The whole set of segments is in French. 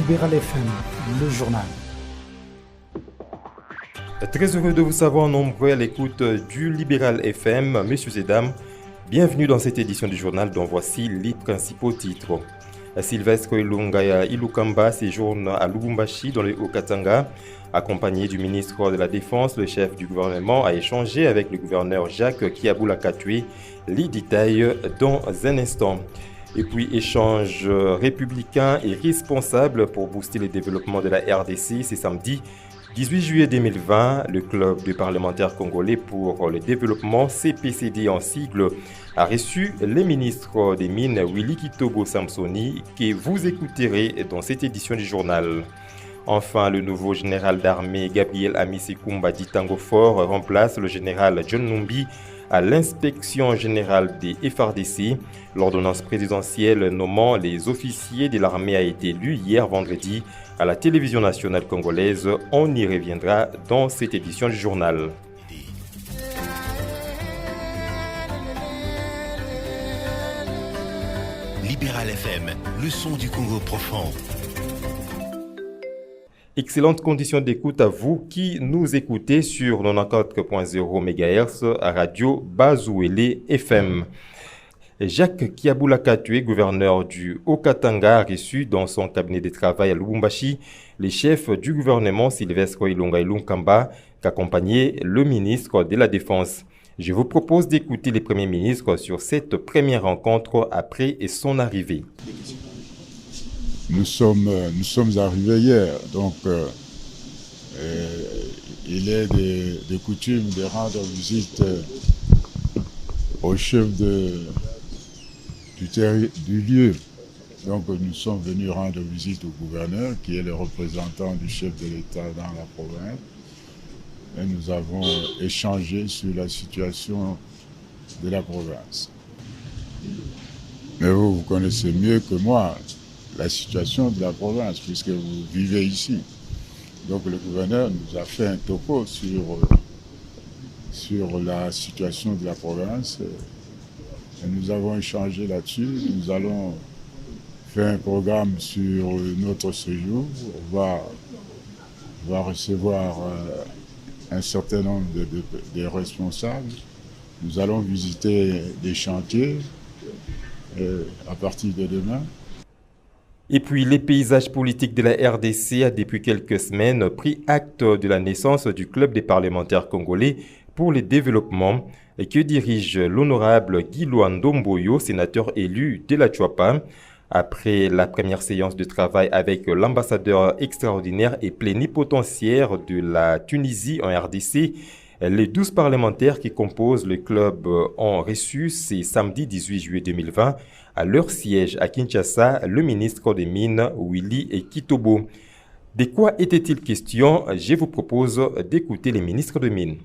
Libéral FM, le journal. Très heureux de vous savoir nombreux à l'écoute du Libéral FM. Messieurs et dames, bienvenue dans cette édition du journal dont voici les principaux titres. Sylvestre Ilunga Ilukamba séjourne à Lubumbashi dans le Haut-Katanga. Accompagné du ministre de la Défense, le chef du gouvernement a échangé avec le gouverneur Jacques Kiaboula Katoué. Les détails dans un instant. Et puis échange républicain et responsable pour booster le développement de la RDC. C'est samedi 18 juillet 2020, le club des parlementaires congolais pour le développement CPCD en sigle a reçu les ministres des Mines Willy Kitobo Samsoni que vous écouterez dans cette édition du journal. Enfin, le nouveau général d'armée Gabriel Amisekumba Ditango Fort remplace le général John Numbi à l'inspection générale des FRDC. L'ordonnance présidentielle nommant les officiers de l'armée a été lue hier vendredi à la télévision nationale congolaise. On y reviendra dans cette édition du journal. Libéral FM, le son du Congo profond. Excellentes conditions d'écoute à vous qui nous écoutez sur 94.0 MHz à Radio Bazouélé FM. Jacques Kiaboula Katoué, gouverneur du Haut-Katanga, a reçu dans son cabinet de travail à Lubumbashi les chefs du gouvernement Sylvestre Ilunga Ilunkamba, qu'accompagnait le ministre de la Défense. Je vous propose d'écouter les premiers ministres sur cette première rencontre après son arrivée. Nous sommes arrivés hier, donc il est de coutume de rendre visite au chef du lieu. Donc nous sommes venus rendre visite au gouverneur, qui est le représentant du chef de l'État dans la province. Et nous avons échangé sur la situation de la province. Mais vous connaissez mieux que moi la situation de la province, puisque vous vivez ici. Donc le gouverneur nous a fait un topo sur la situation de la province. Et nous avons échangé là-dessus. Nous allons faire un programme sur notre séjour. On va recevoir un certain nombre de responsables. Nous allons visiter des chantiers à partir de demain. Et puis, les paysages politiques de la RDC a depuis quelques semaines pris acte de la naissance du club des parlementaires congolais pour le développement que dirige l'honorable Guy Luandomboyo, sénateur élu de la Tchouapa. Après la première séance de travail avec l'ambassadeur extraordinaire et plénipotentiaire de la Tunisie en RDC, les 12 parlementaires qui composent le club ont reçu ce samedi 18 juillet 2020 à leur siège à Kinshasa le ministre des Mines Willy Kitobo. De quoi était-il question? Je vous propose d'écouter les ministres des Mines.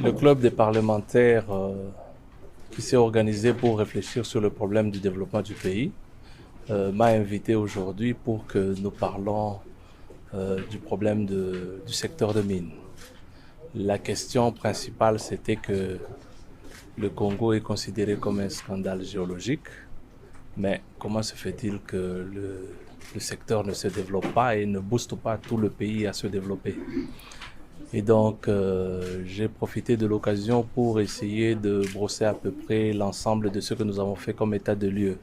Le club des parlementaires qui s'est organisé pour réfléchir sur le problème du développement du pays m'a invité aujourd'hui pour que nous parlons du problème du secteur de mines. La question principale, c'était que le Congo est considéré comme un scandale géologique, mais comment se fait-il que le secteur ne se développe pas et ne booste pas tout le pays à se développer? Et donc, j'ai profité de l'occasion pour essayer de brosser à peu près l'ensemble de ce que nous avons fait comme état de lieu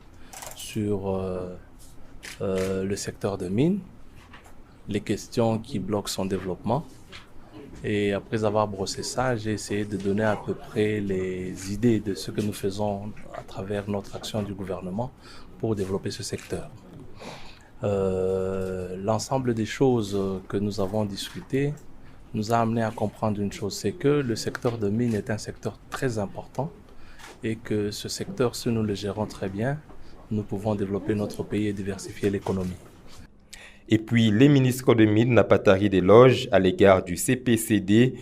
sur le secteur de mines, les questions qui bloquent son développement. Et après avoir brossé ça, j'ai essayé de donner à peu près les idées de ce que nous faisons à travers notre action du gouvernement pour développer ce secteur. L'ensemble des choses que nous avons discutées nous a amené à comprendre une chose, c'est que le secteur de mines est un secteur très important et que ce secteur, si nous le gérons très bien, nous pouvons développer notre pays et diversifier l'économie. Et puis, les ministres de Mines n'ont pas tari d'éloges à l'égard du CPCD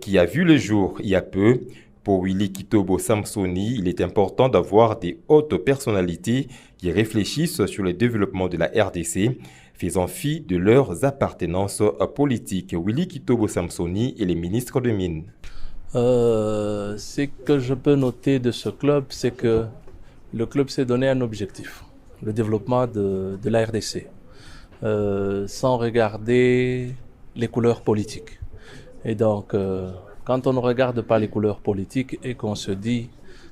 qui a vu le jour il y a peu. Pour Willy Kitobo Samsoni, il est important d'avoir des hautes personnalités qui réfléchissent sur le développement de la RDC, faisant fi de leurs appartenances politiques. Willy Kitobo Samsoni et les ministres de Mines. Ce que je peux noter de ce club, c'est que le club s'est donné un objectif, le développement de la RDC. sans regarder les couleurs politiques. Et donc, quand on ne regarde pas les couleurs politiques et qu'on se dit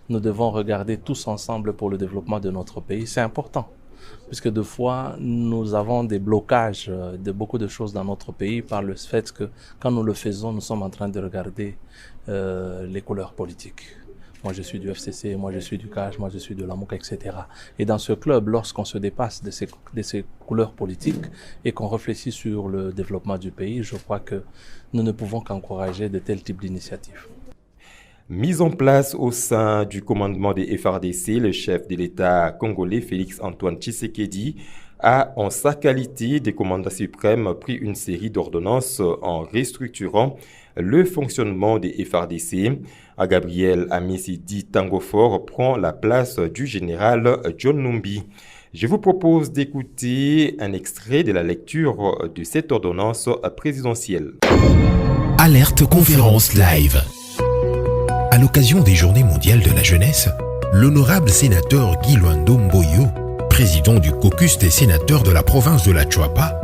nous devons regarder tous ensemble pour le développement de notre pays, c'est important. Puisque des fois, nous avons des blocages de beaucoup de choses dans notre pays par le fait que quand nous le faisons, nous sommes en train de regarder les couleurs politiques. Moi, je suis du FCC, moi, je suis du CAJ, moi, je suis de l'AMOC, etc. Et dans ce club, lorsqu'on se dépasse de ces couleurs politiques et qu'on réfléchit sur le développement du pays, je crois que nous ne pouvons qu'encourager de tels types d'initiatives. Mise en place au sein du commandement des FARDC, le chef de l'État congolais Félix-Antoine Tshisekedi a, en sa qualité de commandant suprême, pris une série d'ordonnances en restructurant le fonctionnement des FARDC. Gabriel Amisidi Tangofor prend la place du général John Numbi. Je vous propose d'écouter un extrait de la lecture de cette ordonnance présidentielle. Alerte conférence live. À l'occasion des Journées mondiales de la jeunesse, l'honorable sénateur Guy Luando Mboyo, président du caucus des sénateurs de la province de la Chuapa,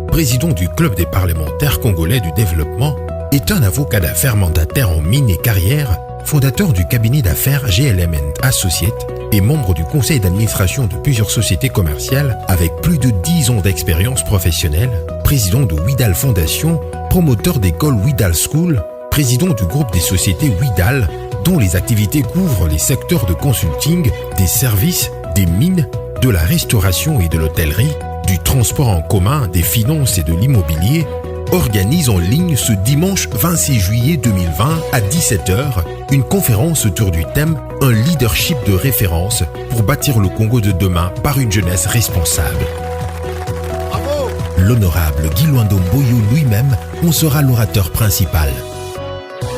président du club des parlementaires congolais du développement, est un avocat d'affaires mandataire en mines et carrières, fondateur du cabinet d'affaires GLM & Associates et membre du conseil d'administration de plusieurs sociétés commerciales avec plus de 10 ans d'expérience professionnelle, président de Widal Fondation, promoteur d'école Widal School, président du groupe des sociétés Widal, dont les activités couvrent les secteurs de consulting, des services, des mines, de la restauration et de l'hôtellerie, du transport en commun, des finances et de l'immobilier, organise en ligne ce dimanche 26 juillet 2020 à 17h une conférence autour du thème « Un leadership de référence pour bâtir le Congo de demain par une jeunesse responsable ». L'honorable Guy Luando Mboyo lui-même en sera l'orateur principal.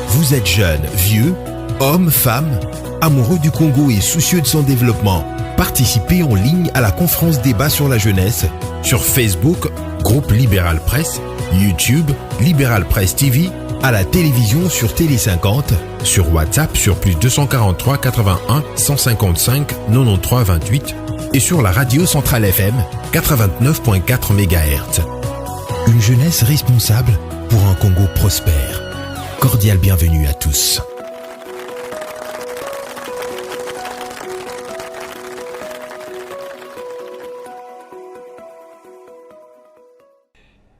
Vous êtes jeune, vieux, homme, femme, amoureux du Congo et soucieux de son développement. Participez en ligne à la conférence débat sur la jeunesse sur Facebook, groupe Libéral Presse, YouTube, Libéral Presse TV, à la télévision sur Télé 50, sur WhatsApp sur plus 243 81 155 93 28 et sur la radio Centrale FM 89.4 MHz. Une jeunesse responsable pour un Congo prospère. Cordial bienvenue à tous.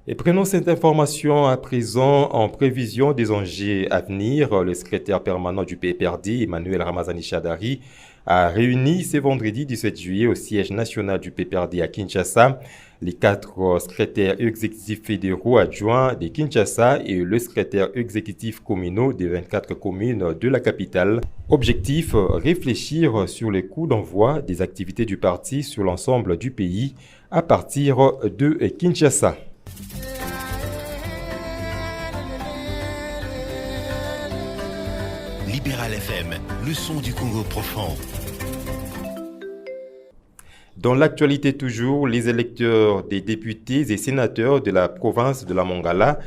Et prenons cette information à présent en prévision des enjeux à venir. Le secrétaire permanent du PPRD, Emmanuel Ramazani Chadari, a réuni ce vendredi 17 juillet au siège national du PPRD à Kinshasa les 4 secrétaires exécutifs fédéraux adjoints de Kinshasa et le secrétaire exécutif communaux des 24 communes de la capitale. Objectif, réfléchir sur les coûts d'envoi des activités du parti sur l'ensemble du pays à partir de Kinshasa. Libéral FM, le son du Congo profond. Dans l'actualité toujours, les électeurs des députés et sénateurs de la province de la Mongala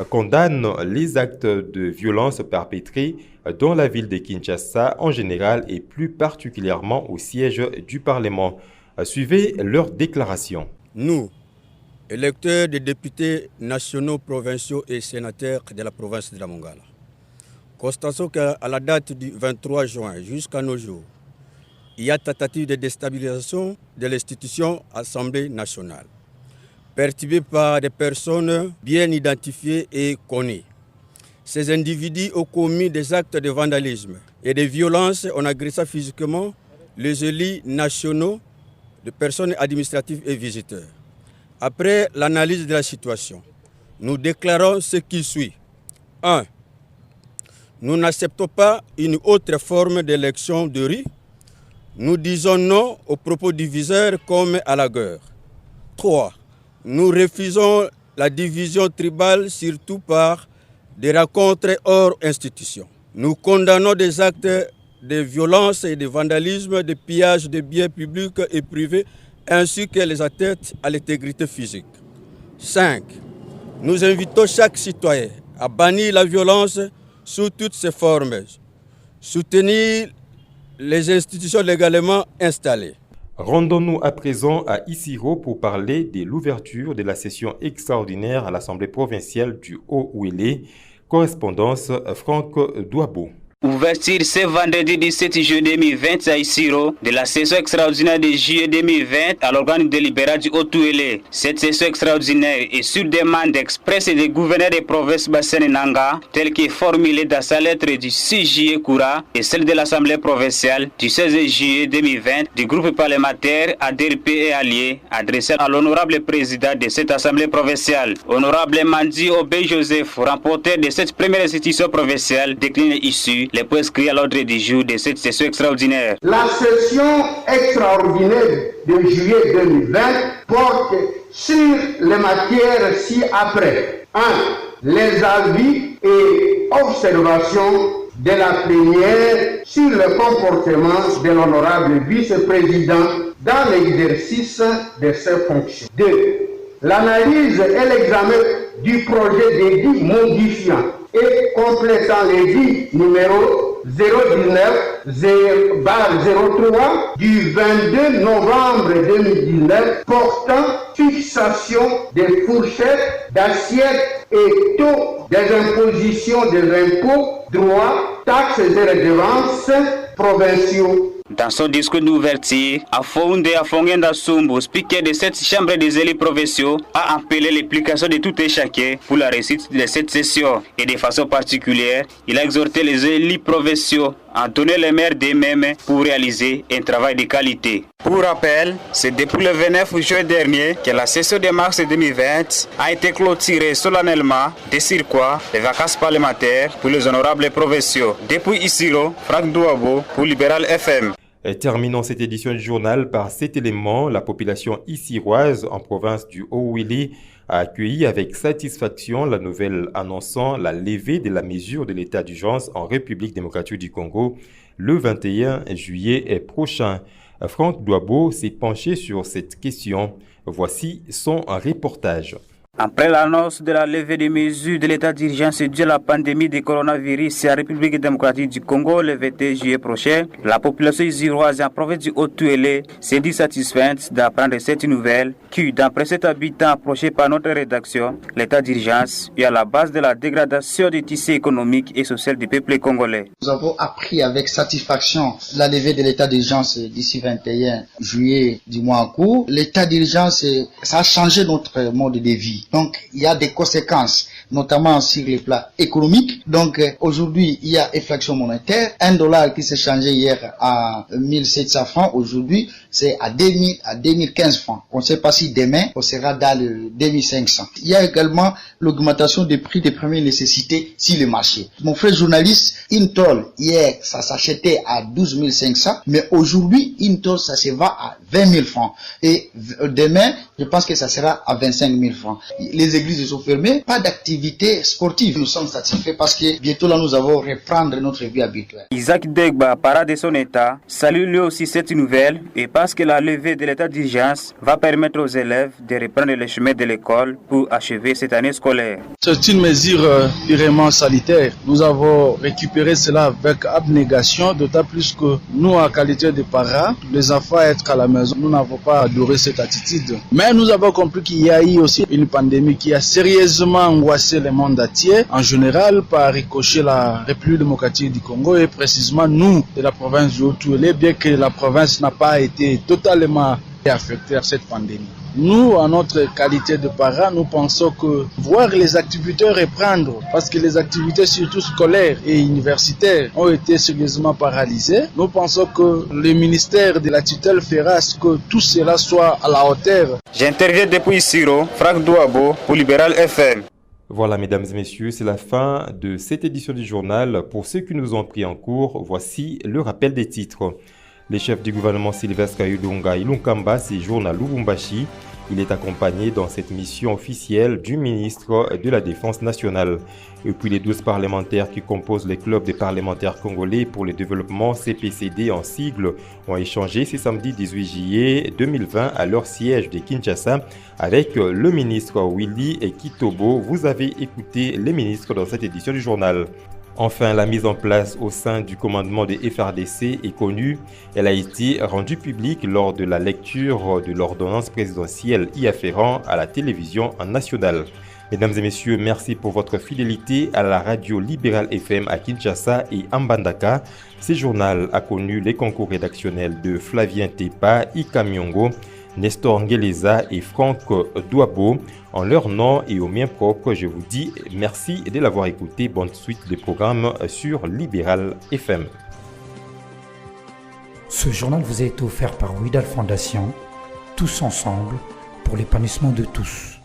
condamnent les actes de violence perpétrés dans la ville de Kinshasa en général et plus particulièrement au siège du Parlement. Suivez leur déclaration. Nous, électeurs des députés nationaux, provinciaux et sénateurs de la province de la Mongala, constatons qu'à la date du 23 juin jusqu'à nos jours, il y a tentative de déstabilisation de l'institution Assemblée nationale, perturbée par des personnes bien identifiées et connues. Ces individus ont commis des actes de vandalisme et de violence en agressant physiquement les élus nationaux, de personnes administratives et visiteurs. Après l'analyse de la situation, nous déclarons ce qui suit. 1. Nous n'acceptons pas une autre forme d'élection de rue. Nous disons non aux propos diviseurs comme à la guerre. 3. Nous refusons la division tribale, surtout par des rencontres hors institution. Nous condamnons des actes de violence et de vandalisme, de pillage de biens publics et privés, ainsi que les atteintes à l'intégrité physique. 5. Nous invitons chaque citoyen à bannir la violence sous toutes ses formes, soutenir les institutions légalement installées. Rendons-nous à présent à Isiro pour parler de l'ouverture de la session extraordinaire à l'Assemblée provinciale du Haut-Ouélé. Correspondance Franck Douabo. Ouverture ce vendredi 17 juillet 2020 à Isiro de la session extraordinaire de juillet 2020 à l'organe délibéral du Haut-Ouélé. Cette session extraordinaire est sur demande expresse des gouverneurs des provinces Bassène et Nanga, telle qu'est formulée dans sa lettre du 6 juillet Koura et celle de l'Assemblée provinciale du 16 juillet 2020 du groupe parlementaire ADRP et Alliés, adressée à l'honorable président de cette Assemblée provinciale. Honorable Mandi Obey Joseph, rapporteur de cette première institution provinciale, décline ici les points inscrits à l'ordre du jour de cette session extraordinaire. La session extraordinaire de juillet 2020 porte sur les matières ci-après. 1. Les avis et observations de la plénière sur le comportement de l'honorable vice-président dans l'exercice de ses fonctions. 2. L'analyse et l'examen du projet d'édit modifiant et complétant l'édit numéro 019-03 du 22 novembre 2019 portant fixation des fourchettes d'assiettes et taux des impositions des impôts, droits, taxes et redevances provinciaux. Dans son discours d'ouverture, Afonde Afongenda Sumbo, speaker de cette chambre des élus provinciaux, a appelé l'implication de tout et chacun pour la réussite de cette session. Et de façon particulière, il a exhorté les élus provinciaux à donner les maires d'eux-mêmes pour réaliser un travail de qualité. Pour rappel, c'est depuis le 29 juin dernier que la session de mars 2020 a été clôturée solennellement, de quoi les vacances parlementaires pour les honorables provinciaux. Depuis Isiro, Franck Douabo pour Libéral FM. Et terminons cette édition du journal par cet élément. La population issiroise en province du Haut-Ouélé a accueilli avec satisfaction la nouvelle annonçant la levée de la mesure de l'état d'urgence en République démocratique du Congo le 21 juillet prochain. Franck Douabo s'est penché sur cette question. Voici son reportage. Après l'annonce de la levée des mesures de l'état d'urgence due à la pandémie de coronavirus en République démocratique du Congo le 21 juillet prochain, la population isiroise en province du Haut-Ouélé s'est dit satisfaite d'apprendre cette nouvelle qui, d'après cet habitant approché par notre rédaction, l'état d'urgence est à la base de la dégradation du tissu économique et social du peuple congolais. Nous avons appris avec satisfaction la levée de l'état d'urgence d'ici 21 juillet du mois en cours. L'état d'urgence, ça a changé notre mode de vie. Donc, il y a des conséquences, notamment sur les plans économiques. Donc, aujourd'hui, il y a inflation monétaire. $1 qui s'est changé hier à 1700 francs, aujourd'hui, c'est à 2015 francs. On ne sait pas si demain, on sera dans le 2500. Il y a également l'augmentation des prix des premières nécessités sur le marché. Mon frère journaliste, une tôle, hier, ça s'achetait à 12 500, mais aujourd'hui, une tôle, ça se va à 20 000 francs. Et demain, je pense que ça sera à 25 000 francs. Les églises sont fermées, pas d'activité sportive. Nous sommes satisfaits parce que bientôt là, nous allons reprendre notre vie habituelle. Isaac Degba, parent de son état, salue lui aussi cette nouvelle et pense que la levée de l'état d'urgence va permettre aux élèves de reprendre le chemin de l'école pour achever cette année scolaire. C'est une mesure purement sanitaire. Nous avons récupéré cela avec abnégation, d'autant plus que nous, en qualité de parents, les enfants être à la maison, nous n'avons pas adoré cette attitude. Mais nous avons compris qu'il y a eu aussi une pandémie qui a sérieusement angoissé le monde entier, en général par ricochet la République démocratique du Congo et précisément nous de la province du Haut-Ouélé, bien que la province n'a pas été totalement affectée par cette pandémie. Nous, en notre qualité de parents, nous pensons que voir les activités reprendre, parce que les activités surtout scolaires et universitaires ont été sérieusement paralysées, nous pensons que le ministère de la tutelle fera ce que tout cela soit à la hauteur. J'interviens depuis Siro, Franck Douabo pour Libéral FM. Voilà, mesdames et messieurs, c'est la fin de cette édition du journal. Pour ceux qui nous ont pris en cours, voici le rappel des titres. Le chef du gouvernement Sylvestre Ilunga Ilunkamba séjourne à Lubumbashi. Il est accompagné dans cette mission officielle du ministre de la Défense nationale. Et puis les 12 parlementaires qui composent les clubs des parlementaires congolais pour le développement CPCD en sigle ont échangé ce samedi 18 juillet 2020 à leur siège de Kinshasa avec le ministre Willy Kitobo. Vous avez écouté les ministres dans cette édition du journal. Enfin, la mise en place au sein du commandement des FRDC est connue. Elle a été rendue publique lors de la lecture de l'ordonnance présidentielle y afférent à la télévision nationale. Mesdames et messieurs, merci pour votre fidélité à la radio Libéral FM à Kinshasa et à Mbandaka. Ce journal a connu les concours rédactionnels de Flavien Tepa, Ika Miongo, Nestor Ngeleza et Franck Douabo. En leur nom et au mien propre, je vous dis merci de l'avoir écouté. Bonne suite des programmes sur Libéral FM. Ce journal vous a été offert par Widal Fondation, tous ensemble pour l'épanouissement de tous.